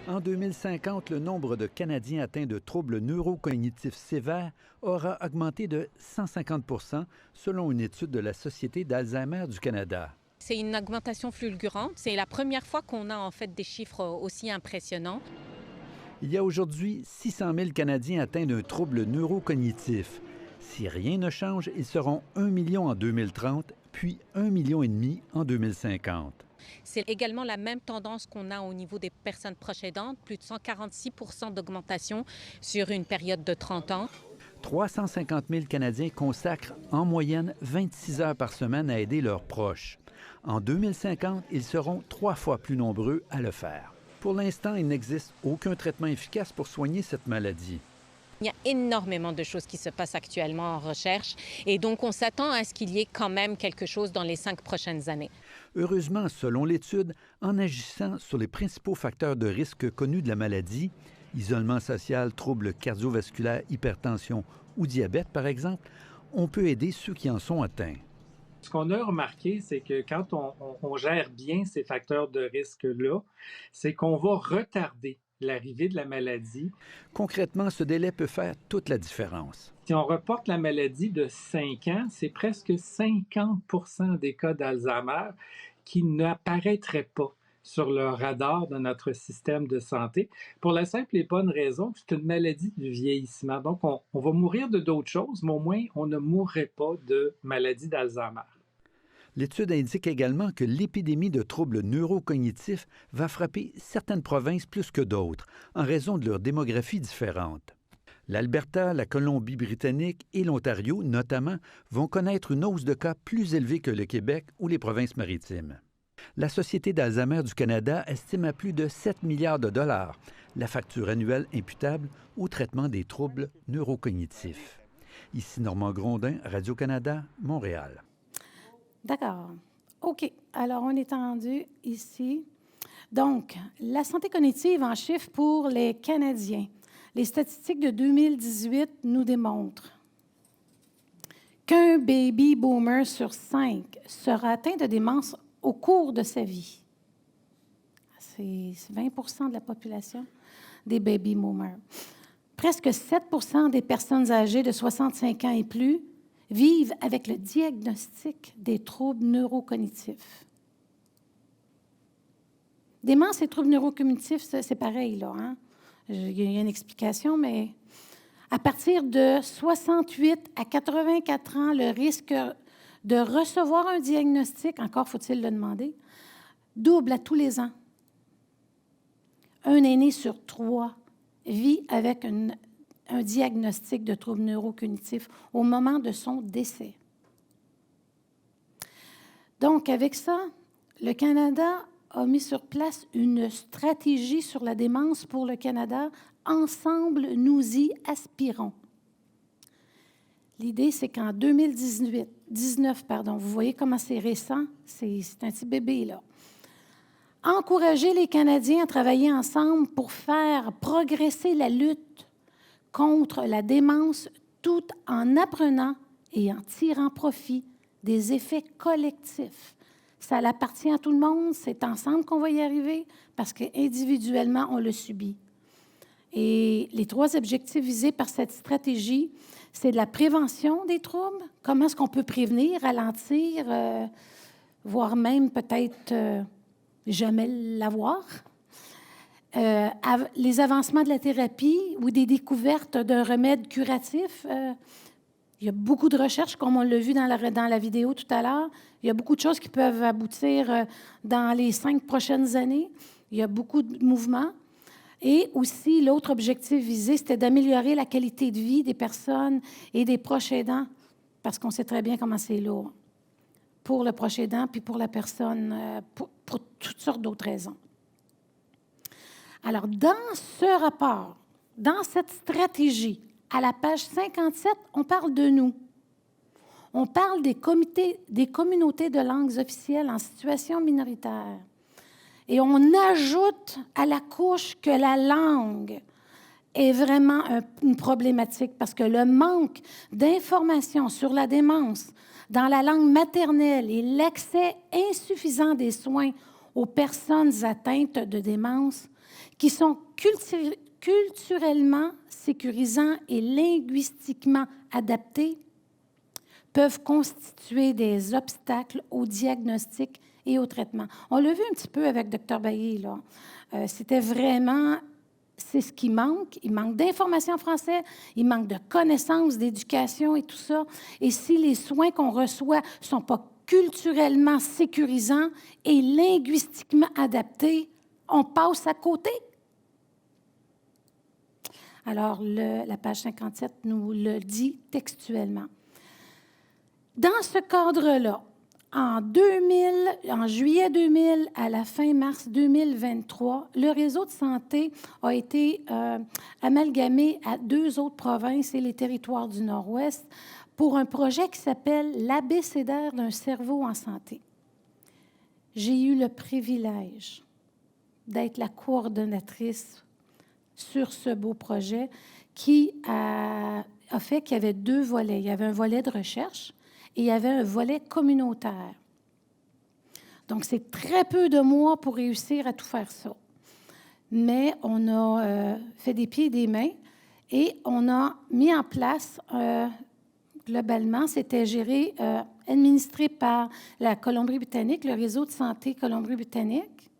En 2050, le nombre de Canadiens atteints de troubles neurocognitifs sévères aura augmenté de 150 selon une étude de la Société d'Alzheimer du Canada. C'est une augmentation fulgurante. C'est la première fois qu'on a en fait des chiffres aussi impressionnants. Il y a aujourd'hui 600 000 Canadiens atteints d'un trouble neurocognitif. Si rien ne change, ils seront 1 million en 2030, puis 1,5 million en 2050. C'est également la même tendance qu'on a au niveau des personnes proches aidantes, plus de 146 d'augmentation sur une période de 30 ans. 350 000 Canadiens consacrent en moyenne 26 heures par semaine à aider leurs proches. En 2050, ils seront 3 fois plus nombreux à le faire. Pour l'instant, il n'existe aucun traitement efficace pour soigner cette maladie. Il y a énormément de choses qui se passent actuellement en recherche et donc on s'attend à ce qu'il y ait quand même quelque chose dans les 5 prochaines années. Heureusement, selon l'étude, en agissant sur les principaux facteurs de risque connus de la maladie, isolement social, troubles cardiovasculaires, hypertension ou diabète par exemple, on peut aider ceux qui en sont atteints. Ce qu'on a remarqué, c'est que quand on gère bien ces facteurs de risque-là, c'est qu'on va retarder l'arrivée de la maladie. Concrètement, ce délai peut faire toute la différence. Si on reporte la maladie de 5 ans, c'est presque 50 des cas d'Alzheimer qui n'apparaîtraient pas sur le radar de notre système de santé, pour la simple et bonne raison que c'est une maladie du vieillissement. Donc, on va mourir de d'autres choses, mais au moins, on ne mourrait pas de maladie d'Alzheimer. L'étude indique également que l'épidémie de troubles neurocognitifs va frapper certaines provinces plus que d'autres, en raison de leur démographie différente. L'Alberta, la Colombie-Britannique et l'Ontario, notamment, vont connaître une hausse de cas plus élevée que le Québec ou les provinces maritimes. La Société d'Alzheimer du Canada estime à plus de 7 milliards de dollars la facture annuelle imputable au traitement des troubles neurocognitifs. Ici Normand Grondin, Radio-Canada, Montréal. D'accord. OK. Alors, on est rendu ici. Donc, la santé cognitive en chiffres pour les Canadiens. Les statistiques de 2018 nous démontrent qu'un baby boomer sur 5 sera atteint de démence au cours de sa vie. C'est 20 de la population des baby boomers. Presque 7 des personnes âgées de 65 ans et plus vivent avec le diagnostic des troubles neurocognitifs. Démence et troubles neurocognitifs, c'est pareil, là. Hein? Il y a une explication, mais à partir de 68 à 84 ans, le risque de recevoir un diagnostic, encore faut-il le demander, double à tous les ans. Un aîné sur 3 vit avec un diagnostic de trouble neurocognitif au moment de son décès. Donc, avec ça, le Canada a mis sur place une stratégie sur la démence pour le Canada. Ensemble, nous y aspirons. L'idée, c'est qu'en 2019, vous voyez comment c'est récent, c'est un petit bébé, là. Encourager les Canadiens à travailler ensemble pour faire progresser la lutte contre la démence tout en apprenant et en tirant profit des effets collectifs. Ça appartient à tout le monde, c'est ensemble qu'on va y arriver parce qu'individuellement, on le subit. Et les 3 objectifs visés par cette stratégie, c'est de la prévention des troubles. Comment est-ce qu'on peut prévenir, ralentir, voire même peut-être jamais l'avoir. Les avancements de la thérapie ou des découvertes d'un remède curatif. Il y a beaucoup de recherches, comme on l'a vu dans la vidéo tout à l'heure. Il y a beaucoup de choses qui peuvent aboutir dans les 5 prochaines années. Il y a beaucoup de mouvements. Et aussi, l'autre objectif visé, c'était d'améliorer la qualité de vie des personnes et des proches aidants, parce qu'on sait très bien comment c'est lourd pour le proche aidant puis pour la personne, pour toutes sortes d'autres raisons. Alors, dans ce rapport, dans cette stratégie, à la page 57, on parle de nous. On parle des communautés de langues officielles en situation minoritaire. Et on ajoute à la couche que la langue est vraiment une problématique parce que le manque d'informations sur la démence dans la langue maternelle et l'accès insuffisant des soins aux personnes atteintes de démence qui sont culturellement sécurisants et linguistiquement adaptés peuvent constituer des obstacles au diagnostic et au traitement. On l'a vu un petit peu avec Dr. Bailly, là. C'était vraiment, c'est ce qui manque. Il manque d'informations en français, il manque de connaissances, d'éducation et tout ça. Et si les soins qu'on reçoit ne sont pas culturellement sécurisants et linguistiquement adaptés, on passe à côté. Alors, la page 57 nous le dit textuellement. Dans ce cadre-là, en juillet 2000 à la fin mars 2023, le réseau de santé a été amalgamé à 2 autres provinces et les territoires du Nord-Ouest pour un projet qui s'appelle l'abécédaire d'un cerveau en santé. J'ai eu le privilège d'être la coordonnatrice sur ce beau projet qui a fait qu'il y avait 2 volets. Il y avait un volet de recherche et il y avait un volet communautaire. Donc, c'est très peu de mois pour réussir à tout faire ça. Mais on a fait des pieds et des mains et on a mis en place, globalement, c'était géré, administré par la Colombie-Britannique, le réseau de santé Colombie-Britannique.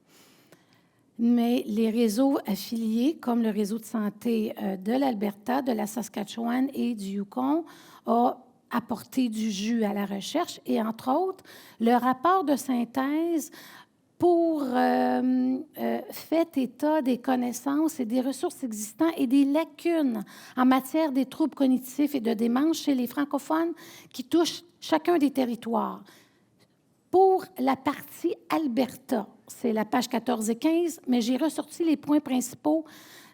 Mais les réseaux affiliés, comme le réseau de santé de l'Alberta, de la Saskatchewan et du Yukon, ont apporté du jus à la recherche. Et entre autres, le rapport de synthèse pour fait état des connaissances et des ressources existantes et des lacunes en matière des troubles cognitifs et de démence chez les francophones qui touchent chacun des territoires. Pour la partie Alberta, c'est la page 14 et 15, mais j'ai ressorti les points principaux.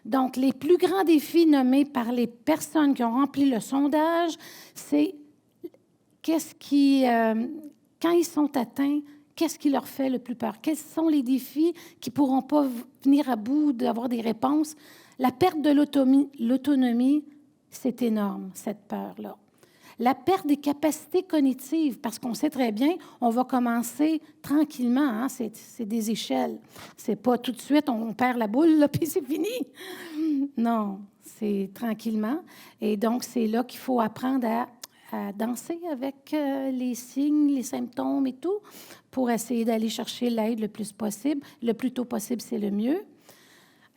Donc, les plus grands défis nommés par les personnes qui ont rempli le sondage, c'est quand ils sont atteints, qu'est-ce qui leur fait le plus peur? Quels sont les défis qui ne pourront pas venir à bout d'avoir des réponses? La perte de l'autonomie, c'est énorme, cette peur-là. La perte des capacités cognitives, parce qu'on sait très bien, on va commencer tranquillement, hein, c'est des échelles. C'est pas tout de suite, on perd la boule, là, puis c'est fini. Non, c'est tranquillement. Et donc, c'est là qu'il faut apprendre à danser avec les signes, les symptômes et tout, pour essayer d'aller chercher l'aide le plus possible. Le plus tôt possible, c'est le mieux.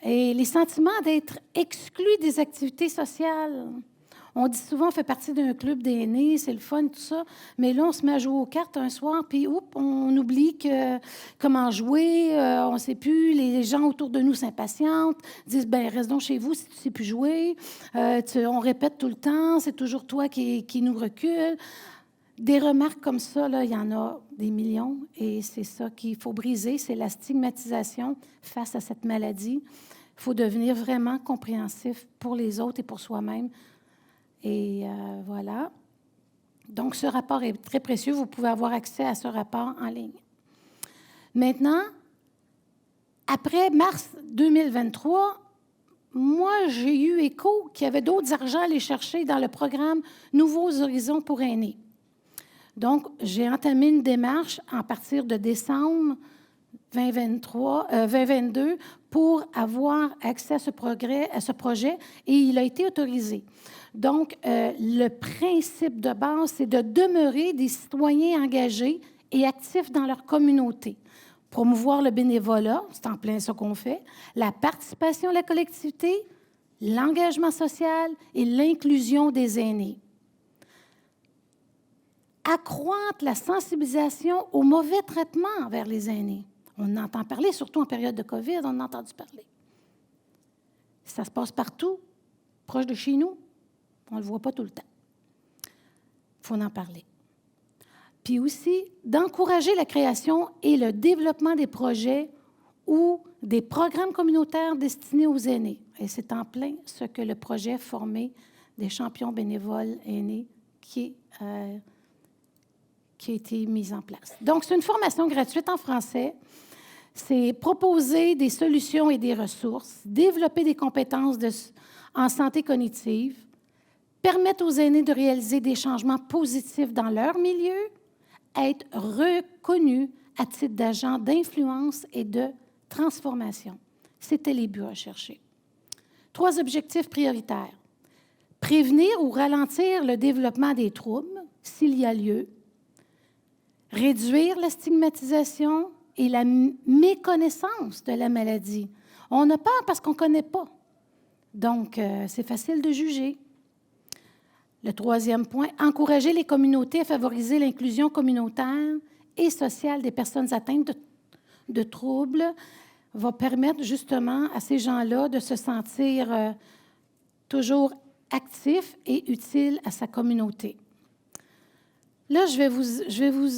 Et les sentiments d'être exclus des activités sociales. On dit souvent, on fait partie d'un club d'aînés, c'est le fun, tout ça. Mais là, on se met à jouer aux cartes un soir, puis on oublie comment jouer, on ne sait plus. Les gens autour de nous s'impatientent, disent, bien, reste donc chez vous si tu ne sais plus jouer. On répète tout le temps, c'est toujours toi qui nous recule. Des remarques comme ça, là, il y en a des millions, et c'est ça qu'il faut briser, c'est la stigmatisation face à cette maladie. Il faut devenir vraiment compréhensif pour les autres et pour soi-même. Et voilà. Donc, ce rapport est très précieux. Vous pouvez avoir accès à ce rapport en ligne. Maintenant, après mars 2023, moi, j'ai eu écho qu'il y avait d'autres argents à aller chercher dans le programme Nouveaux Horizons pour aînés. Donc, j'ai entamé une démarche à partir de décembre 2022 pour avoir accès à ce projet et il a été autorisé. Donc, le principe de base, c'est de demeurer des citoyens engagés et actifs dans leur communauté. Promouvoir le bénévolat, c'est en plein ce qu'on fait, la participation à la collectivité, l'engagement social et l'inclusion des aînés. Accroître la sensibilisation au mauvais traitement envers les aînés. On entend parler, surtout en période de COVID, on a entendu parler. Ça se passe partout, proche de chez nous. On ne le voit pas tout le temps. Il faut en parler. Puis aussi, d'encourager la création et le développement des projets ou des programmes communautaires destinés aux aînés. Et c'est en plein ce que le projet Former des champions bénévoles aînés qui a été mis en place. Donc, c'est une formation gratuite en français. C'est proposer des solutions et des ressources, développer des compétences en santé cognitive, permettre aux aînés de réaliser des changements positifs dans leur milieu, être reconnus à titre d'agent d'influence et de transformation. C'était les buts recherchés. 3 objectifs prioritaires. Prévenir ou ralentir le développement des troubles, s'il y a lieu. Réduire la stigmatisation et la méconnaissance de la maladie. On a peur parce qu'on ne connaît pas. Donc, c'est facile de juger. Le 3e point, encourager les communautés à favoriser l'inclusion communautaire et sociale des personnes atteintes de troubles va permettre justement à ces gens-là de se sentir toujours actifs et utiles à sa communauté. Là, je vais vous...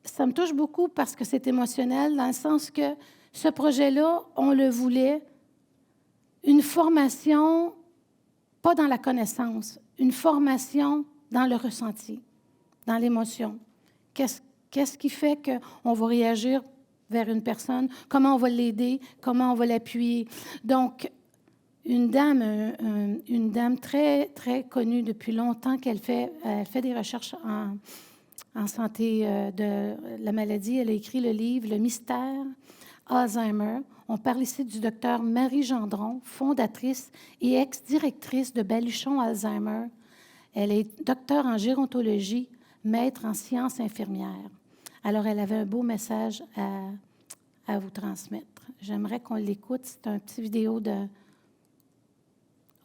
Ça me touche beaucoup parce que c'est émotionnel, dans le sens que ce projet-là, on le voulait, une formation, pas dans la connaissance, une formation dans le ressenti, dans l'émotion. Qu'est-ce qui fait qu'on va réagir vers une personne? Comment on va l'aider? Comment on va l'appuyer? Donc, une dame très, très connue depuis longtemps, elle fait des recherches en santé de la maladie. Elle a écrit le livre « Le mystère Alzheimer ». On parle ici du docteur Marie Gendron, fondatrice et ex-directrice de Baluchon Alzheimer. Elle est docteure en gérontologie, maître en sciences infirmières. Alors, elle avait un beau message à vous transmettre. J'aimerais qu'on l'écoute. C'est un petit vidéo de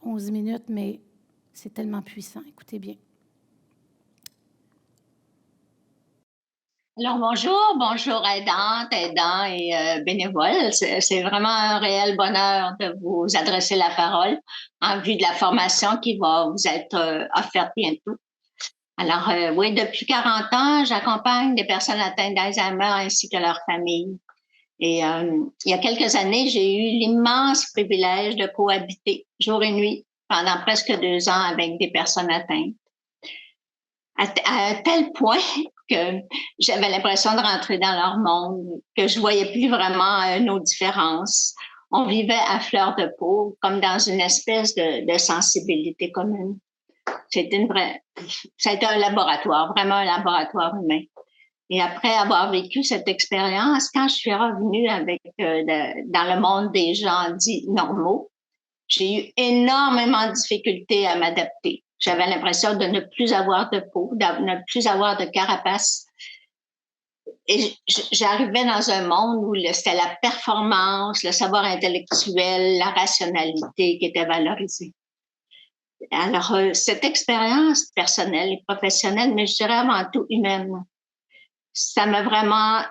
11 minutes, mais c'est tellement puissant. Écoutez bien. Alors, bonjour aidantes, aidants et bénévoles. C'est vraiment un réel bonheur de vous adresser la parole en vue de la formation qui va vous être offerte bientôt. Alors, oui, depuis 40 ans, j'accompagne des personnes atteintes d'Alzheimer ainsi que leurs familles. Et il y a quelques années, j'ai eu l'immense privilège de cohabiter jour et nuit pendant presque 2 ans avec des personnes atteintes. À tel point que j'avais l'impression de rentrer dans leur monde, que je voyais plus vraiment nos différences. On vivait à fleur de peau, comme dans une espèce de sensibilité commune. Ça a été un laboratoire, vraiment un laboratoire humain. Et après avoir vécu cette expérience, quand je suis revenue dans le monde des gens dits normaux, j'ai eu énormément de difficultés à m'adapter. J'avais l'impression de ne plus avoir de peau, de ne plus avoir de carapace. Et j'arrivais dans un monde où c'était la performance, le savoir intellectuel, la rationalité qui était valorisée. Alors, cette expérience personnelle et professionnelle, mais je dirais avant tout humaine, ça m'a vraiment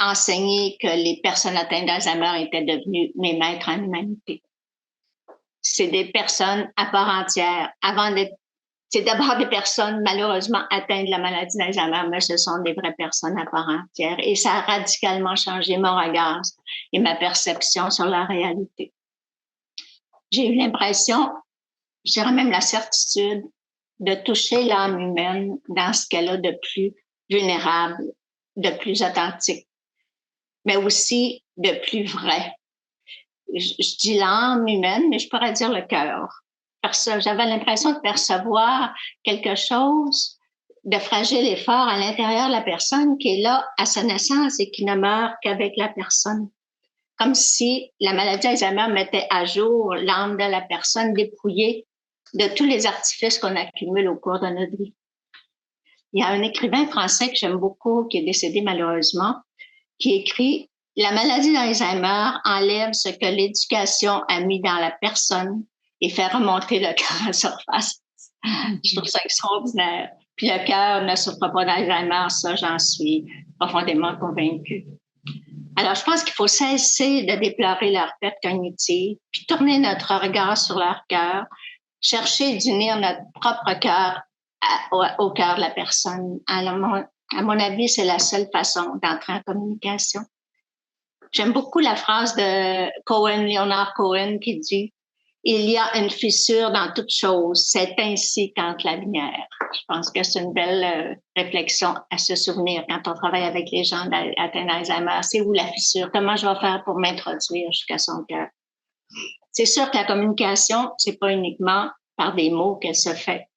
enseigné que les personnes atteintes d'Alzheimer étaient devenues mes maîtres en humanité. C'est des personnes à part entière. C'est d'abord des personnes malheureusement atteintes de la maladie d'Alzheimer, mais ce sont des vraies personnes à part entière. Et ça a radicalement changé mon regard et ma perception sur la réalité. J'ai eu l'impression, je dirais même la certitude, de toucher l'âme humaine dans ce qu'elle a de plus vulnérable, de plus authentique, mais aussi de plus vrai. Je dis l'âme humaine, mais je pourrais dire le cœur. J'avais l'impression de percevoir quelque chose de fragile et fort à l'intérieur de la personne qui est là à sa naissance et qui ne meurt qu'avec la personne. Comme si la maladie d'Alzheimer mettait à jour l'âme de la personne dépouillée de tous les artifices qu'on accumule au cours de notre vie. Il y a un écrivain français que j'aime beaucoup, qui est décédé malheureusement, qui écrit « La maladie d'Alzheimer enlève ce que l'éducation a mis dans la personne et fait remonter le cœur à la surface. » Je trouve ça extraordinaire. Puis le cœur ne souffre pas d'Alzheimer, ça, j'en suis profondément convaincue. Alors, je pense qu'il faut cesser de déplorer leur perte cognitive, puis tourner notre regard sur leur cœur, chercher d'unir notre propre cœur au cœur de la personne. Alors, à mon avis, c'est la seule façon d'entrer en communication. J'aime beaucoup la phrase de Leonard Cohen, qui dit « Il y a une fissure dans toute chose, c'est ainsi qu'entre la lumière ». Je pense que c'est une belle réflexion à se souvenir quand on travaille avec les gens atteints d'Alzheimer. C'est où la fissure? Comment je vais faire pour m'introduire jusqu'à son cœur? C'est sûr que la communication, c'est pas uniquement par des mots qu'elle se fait.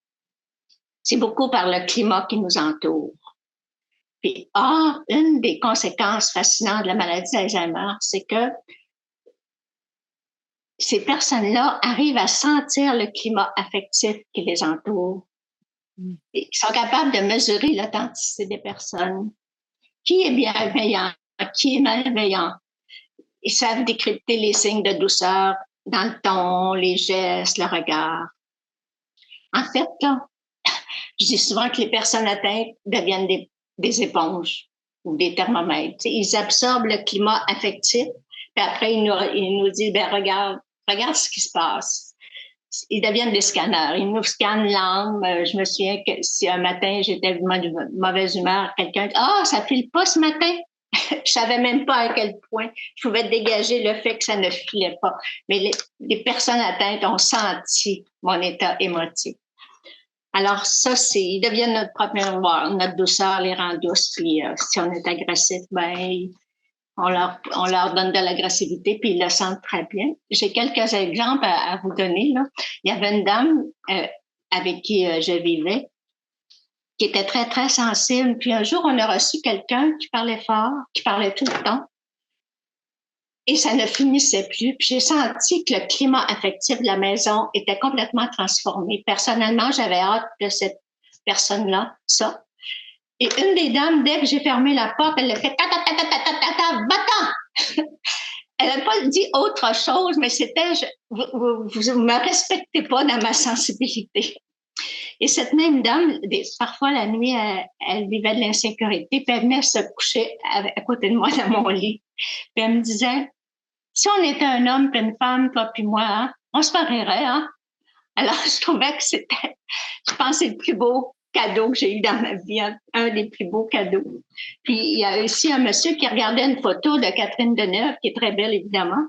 C'est beaucoup par le climat qui nous entoure. Puis, une des conséquences fascinantes de la maladie d'Alzheimer, c'est que ces personnes-là arrivent à sentir le climat affectif qui les entoure. Ils sont capables de mesurer l'authenticité des personnes. Qui est bienveillant? Qui est malveillant? Ils savent décrypter les signes de douceur dans le ton, les gestes, le regard. En fait, là, je dis souvent que les personnes atteintes deviennent des éponges ou des thermomètres. T'sais, ils absorbent le climat affectif, puis après, ils nous disent, ben regarde ce qui se passe. Ils deviennent des scanners. Ils nous scannent l'âme. Je me souviens que si un matin, j'étais de mauvaise humeur, quelqu'un dit, ça file pas ce matin. Je savais même pas à quel point je pouvais dégager le fait que ça ne filait pas. Mais les personnes atteintes ont senti mon état émotif. Alors ça, ils deviennent notre propre miroir. Notre douceur les rend douces. Puis si on est agressif, ben on leur donne de l'agressivité, puis ils le sentent très bien. J'ai quelques exemples à vous donner, là. Il y avait une dame avec qui je vivais, qui était très, très sensible. Puis un jour, on a reçu quelqu'un qui parlait fort, qui parlait tout le temps. Et ça ne finissait plus. Puis j'ai senti que le climat affectif de la maison était complètement transformé. Personnellement, j'avais hâte de cette personne-là, ça. Et une des dames, dès que j'ai fermé la porte, elle a fait va-t'en! Elle n'a pas dit autre chose, mais c'était vous me respectez pas dans ma sensibilité. Et cette même dame, parfois la nuit, elle vivait de l'insécurité, puis elle venait se coucher à côté de moi dans mon lit. Puis elle me disait, si on était un homme puis une femme, toi puis moi, hein, on se marierait, hein? Alors, je trouvais que c'était, je pense, c'est le plus beau cadeau que j'ai eu dans ma vie, un des plus beaux cadeaux. Puis, il y a aussi un monsieur qui regardait une photo de Catherine Deneuve, qui est très belle, évidemment.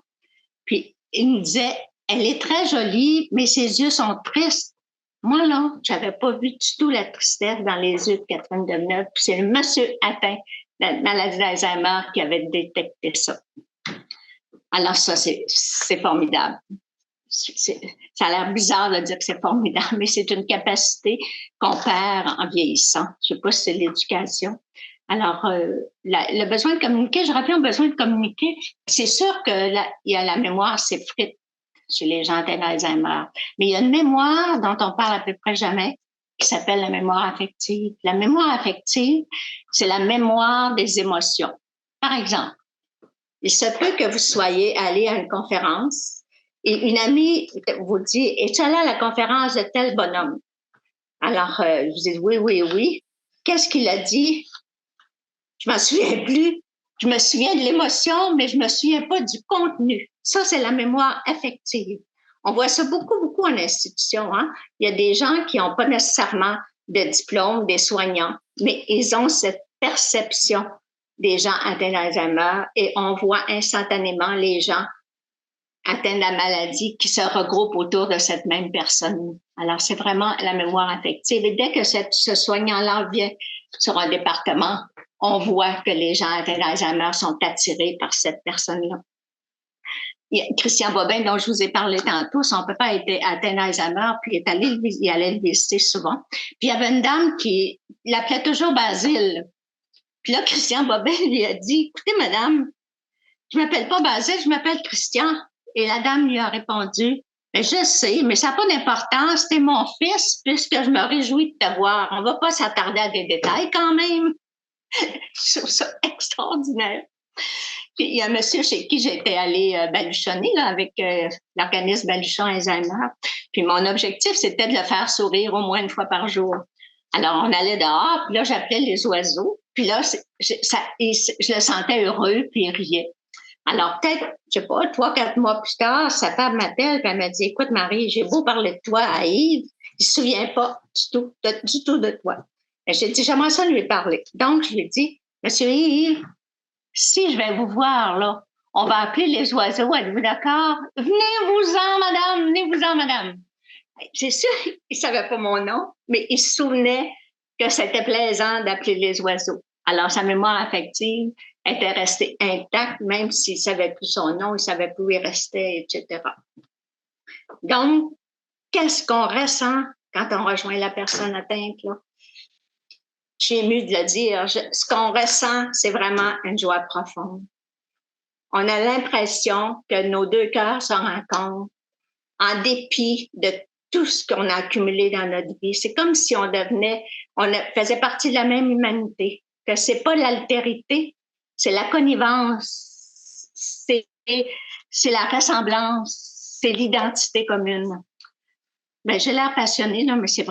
Puis, il me disait, elle est très jolie, mais ses yeux sont tristes. Moi, là, j'avais pas vu du tout la tristesse dans les yeux de Catherine Deneuve. Puis, c'est le monsieur atteint de la maladie d'Alzheimer qui avait détecté ça. Alors, ça, c'est formidable. Ça a l'air bizarre de dire que c'est formidable, mais c'est une capacité qu'on perd en vieillissant. Je sais pas si c'est l'éducation. Alors, le besoin de communiquer, je rappelle, le besoin de communiquer, c'est sûr que il y a la mémoire s'effrite chez les gens atteints d'Alzheimer, mais il y a une mémoire dont on parle à peu près jamais, qui s'appelle la mémoire affective. La mémoire affective, c'est la mémoire des émotions. Par exemple, il se peut que vous soyez allé à une conférence et une amie vous dit, es-tu allé à la conférence de tel bonhomme? Alors, vous dites, oui. Qu'est-ce qu'il a dit? Je m'en souviens plus. Je me souviens de l'émotion, mais je me souviens pas du contenu. Ça, c'est la mémoire affective. On voit ça beaucoup en institution, hein? Il y a des gens qui n'ont pas nécessairement de diplôme, des soignants, mais ils ont cette perception des gens atteints d'Alzheimer et on voit instantanément les gens atteints de la maladie qui se regroupent autour de cette même personne. Alors, c'est vraiment la mémoire affective. Et dès que ce soignant-là vient sur un département, on voit que les gens atteints d'Alzheimer sont attirés par cette personne-là. Christian Bobin, dont je vous ai parlé tantôt, son papa était atteint d'Alzheimer, puis il allait le visiter souvent. Puis il y avait une dame qui l'appelait toujours Basile. Puis là, Christian Bobin lui a dit, écoutez, madame, je m'appelle pas Basile, je m'appelle Christian. Et la dame lui a répondu, mais je sais, mais ça n'a pas d'importance, t'es mon fils, puisque je me réjouis de te voir. On va pas s'attarder à des détails quand même. Je trouve ça extraordinaire. Puis, il y a un monsieur chez qui j'étais allée baluchonner là, avec l'organisme Baluchon Alzheimer. Puis mon objectif, c'était de le faire sourire au moins une fois par jour. Alors, on allait dehors, puis là, j'appelais les oiseaux. Puis là, je le sentais heureux, puis il riait. Alors, peut-être, je sais pas, 3-4 mois plus tard, sa femme m'appelle, puis elle m'a dit, écoute, Marie, j'ai beau parler de toi à Yves, il se souvient pas du tout de toi. Et j'ai dit, j'aimerais ça lui parler. Donc, je lui ai dit, Monsieur Yves, si je vais vous voir, là, on va appeler les oiseaux, êtes-vous d'accord? Venez-vous-en, madame. C'est sûr, il savait pas mon nom, mais il se souvenait que c'était plaisant d'appeler les oiseaux. Alors, sa mémoire affective était restée intacte, même s'il savait plus son nom, il savait plus où il restait, etc. Donc, qu'est-ce qu'on ressent quand on rejoint la personne atteinte, là? suis émue de le dire. Ce qu'on ressent, c'est vraiment une joie profonde. On a l'impression que nos deux cœurs se rencontrent en dépit de tout ce qu'on a accumulé dans notre vie. C'est comme si faisait partie de la même humanité, que c'est pas l'altérité, c'est la connivence, c'est la ressemblance, c'est l'identité commune. Ben, j'ai l'air passionnée, non, mais c'est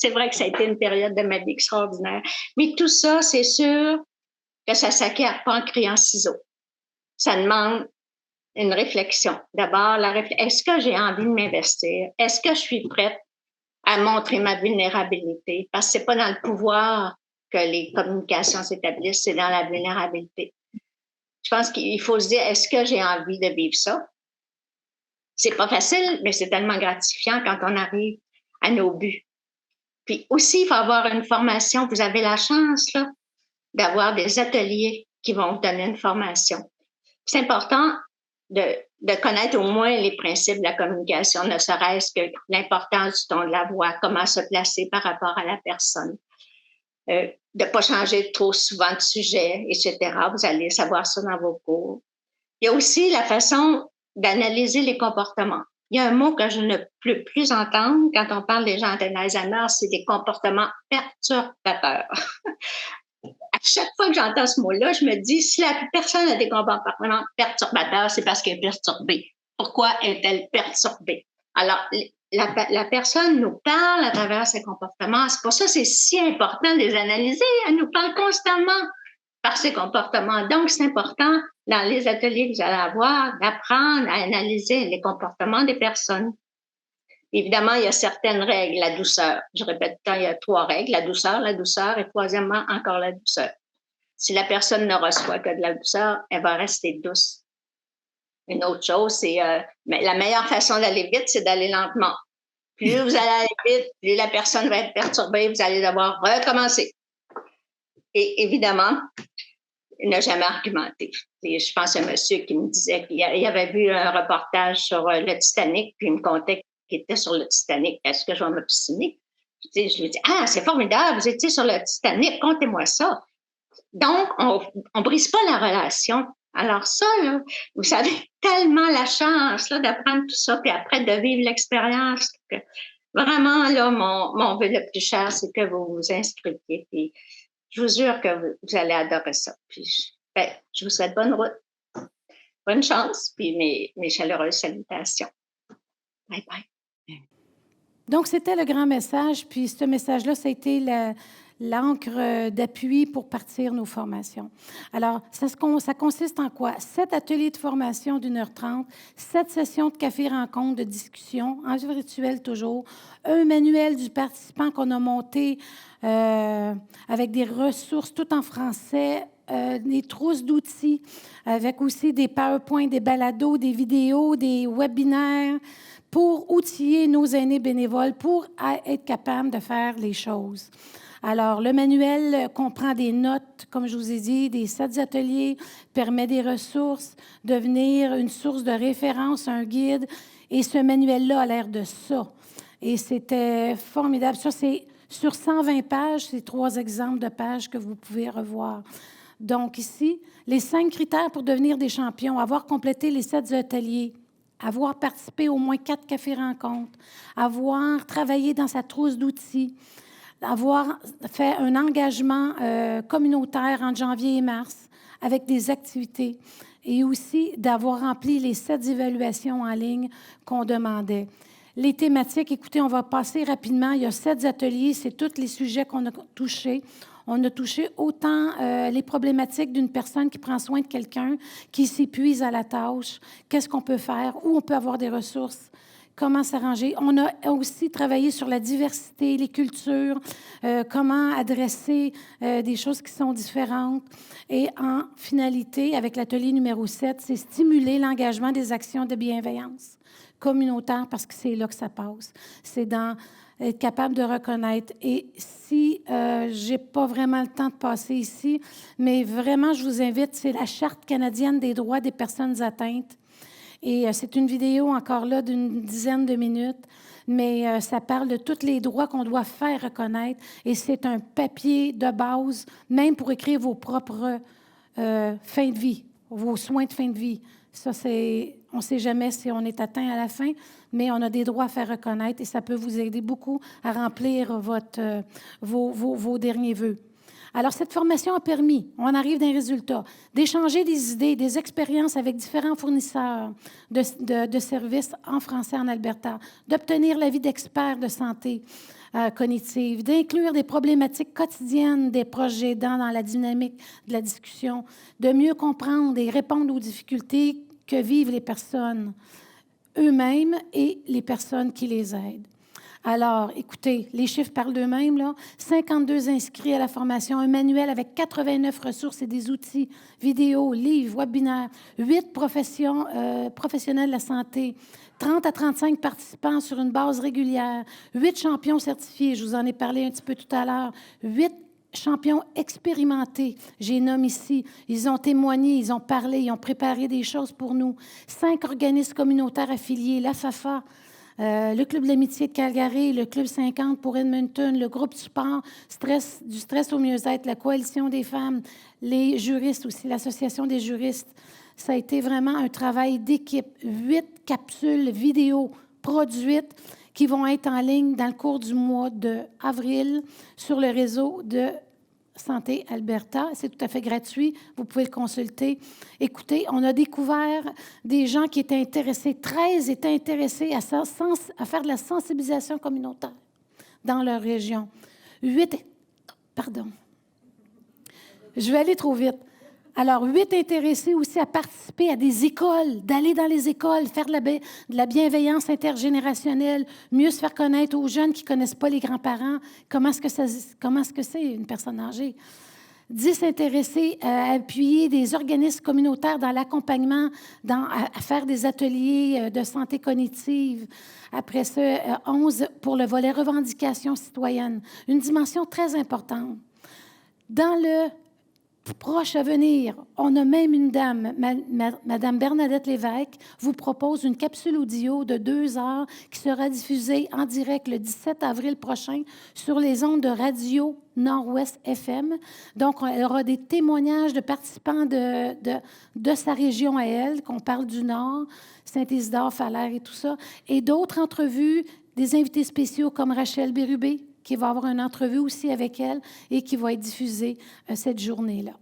vrai que ça a été une période de ma vie extraordinaire. Mais tout ça, c'est sûr que ça s'acquiert pas en criant ciseaux. Ça demande une réflexion. D'abord, est-ce que j'ai envie de m'investir? Est-ce que je suis prête à montrer ma vulnérabilité? Parce que c'est pas dans le pouvoir que les communications s'établissent, c'est dans la vulnérabilité. Je pense qu'il faut se dire, est-ce que j'ai envie de vivre ça? C'est pas facile, mais c'est tellement gratifiant quand on arrive à nos buts. Puis aussi, il faut avoir une formation. Vous avez la chance, là, d'avoir des ateliers qui vont vous donner une formation. C'est important de connaître au moins les principes de la communication, ne serait-ce que l'importance du ton de la voix, comment se placer par rapport à la personne, de ne pas changer trop souvent de sujet, etc. Vous allez savoir ça dans vos cours. Il y a aussi la façon d'analyser les comportements. Il y a un mot que je ne peux plus entendre quand on parle des gens d'Alzheimer, c'est des comportements perturbateurs. À chaque fois que j'entends ce mot-là, je me dis, si la personne a des comportements perturbateurs, c'est parce qu'elle est perturbée. Pourquoi est-elle perturbée? Alors, la personne nous parle à travers ses comportements. C'est pour ça que c'est si important de les analyser. Elle nous parle constamment par ses comportements. Donc, c'est important, dans les ateliers que vous allez avoir, d'apprendre à analyser les comportements des personnes. Évidemment, il y a certaines règles, la douceur. Je répète, il y a 3 règles, la douceur, et troisièmement, encore la douceur. Si la personne ne reçoit que de la douceur, elle va rester douce. Une autre chose, c'est la meilleure façon d'aller vite, c'est d'aller lentement. Plus vous allez aller vite, plus la personne va être perturbée, vous allez devoir recommencer. Et évidemment, ne jamais argumenter. Et je pense à un monsieur qui me disait qu'il avait vu un reportage sur le Titanic, puis il me contait qu'il était sur le Titanic. Est-ce que je vais m'obstiner? Je lui dis, ah, c'est formidable, vous étiez sur le Titanic, contez-moi ça. Donc, on brise pas la relation. Alors ça, là, vous avez tellement la chance là, d'apprendre tout ça, puis après de vivre l'expérience. Que vraiment, là, mon vœu le plus cher, c'est que vous vous inscriviez. Puis je vous jure que vous allez adorer ça. Puis je vous souhaite bonne route, bonne chance, puis mes chaleureuses salutations. Bye bye. Donc, c'était le grand message. Puis ce message-là, ça a été l'encre d'appui pour partir nos formations. Alors, ça consiste en quoi? 7 ateliers de formation d'1h30, 7 sessions de café-rencontre, de discussion, en virtuel toujours, un manuel du participant qu'on a monté avec des ressources tout en français, des trousses d'outils, avec aussi des PowerPoint, des balados, des vidéos, des webinaires, pour outiller nos aînés bénévoles, pour être capable de faire les choses. Alors, le manuel comprend des notes, comme je vous ai dit, des 7 ateliers, permet des ressources, devenir une source de référence, un guide. Et ce manuel-là a l'air de ça. Et c'était formidable. Ça, c'est sur 120 pages, c'est 3 exemples de pages que vous pouvez revoir. Donc, ici, les 5 critères pour devenir des champions, avoir complété les 7 ateliers, avoir participé au moins 4 cafés-rencontres, avoir travaillé dans sa trousse d'outils, avoir fait un engagement communautaire entre janvier et mars avec des activités et aussi d'avoir rempli les 7 évaluations en ligne qu'on demandait. Les thématiques, écoutez, on va passer rapidement. Il y a 7 ateliers, c'est tous les sujets qu'on a touchés. On a touché autant les problématiques d'une personne qui prend soin de quelqu'un, qui s'épuise à la tâche, qu'est-ce qu'on peut faire, où on peut avoir des ressources, comment s'arranger. On a aussi travaillé sur la diversité, les cultures, comment adresser des choses qui sont différentes. Et en finalité, avec l'atelier numéro 7, c'est stimuler l'engagement des actions de bienveillance communautaire, parce que c'est là que ça passe. C'est dans être capable de reconnaître. Et si je n'ai pas vraiment le temps de passer ici, mais vraiment, je vous invite, c'est la Charte canadienne des droits des personnes atteintes. Et c'est une vidéo encore là d'une dizaine de minutes, mais ça parle de tous les droits qu'on doit faire reconnaître. Et c'est un papier de base, même pour écrire vos propres fins de vie, vos soins de fin de vie. Ça, on ne sait jamais si on est atteint à la fin, mais on a des droits à faire reconnaître et ça peut vous aider beaucoup à remplir vos derniers vœux. Alors, cette formation a permis, on arrive d'un résultat, d'échanger des idées, des expériences avec différents fournisseurs de services en français en Alberta, d'obtenir l'avis d'experts de santé cognitive, d'inclure des problématiques quotidiennes des proches aidants dans la dynamique de la discussion, de mieux comprendre et répondre aux difficultés que vivent les personnes eux-mêmes et les personnes qui les aident. Alors, écoutez, les chiffres parlent d'eux-mêmes, là. 52 inscrits à la formation, un manuel avec 89 ressources et des outils, vidéos, livres, webinaires, 8 professionnels de la santé, 30 à 35 participants sur une base régulière, 8 champions certifiés, je vous en ai parlé un petit peu tout à l'heure, 8 champions expérimentés, j'ai nommé ici. Ils ont témoigné, ils ont parlé, ils ont préparé des choses pour nous. 5 organismes communautaires affiliés, la FAFA, le Club de l'amitié de Calgary, le Club 50 pour Edmonton, le groupe support du stress au mieux-être, la Coalition des femmes, les juristes aussi, l'Association des juristes. Ça a été vraiment un travail d'équipe. 8 capsules vidéo produites qui vont être en ligne dans le cours du mois d'avril sur le réseau de Santé Alberta. C'est tout à fait gratuit. Vous pouvez le consulter. Écoutez, on a découvert des gens qui étaient intéressés, 13 étaient intéressés à faire de la sensibilisation communautaire dans leur région. 8, pardon, je vais aller trop vite. Alors, 8 intéressés aussi à participer à des écoles, d'aller dans les écoles, faire de la bienveillance intergénérationnelle, mieux se faire connaître aux jeunes qui ne connaissent pas les grands-parents. Comment est-ce que c'est une personne âgée? 10 intéressés à appuyer des organismes communautaires dans l'accompagnement, à faire des ateliers de santé cognitive. Après ça, 11 pour le volet revendication citoyenne. Une dimension très importante. Dans le proche à venir, on a même une dame, Madame Bernadette Lévesque, vous propose une capsule audio de 2 heures qui sera diffusée en direct le 17 avril prochain sur les ondes de Radio Nord-Ouest FM. Donc, elle aura des témoignages de participants de sa région à elle, qu'on parle du Nord, Saint-Isidore, Falaire et tout ça, et d'autres entrevues, des invités spéciaux comme Rachel Bérubé, qui va avoir une entrevue aussi avec elle et qui va être diffusée cette journée-là.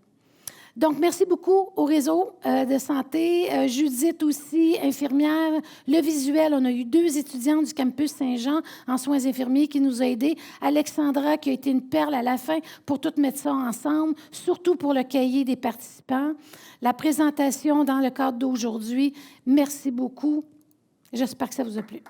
Donc, merci beaucoup au réseau de santé. Judith aussi, infirmière. Le visuel, on a eu 2 étudiantes du campus Saint-Jean en soins infirmiers qui nous a aidés. Alexandra, qui a été une perle à la fin pour tout mettre ça ensemble, surtout pour le cahier des participants. La présentation dans le cadre d'aujourd'hui, merci beaucoup. J'espère que ça vous a plu.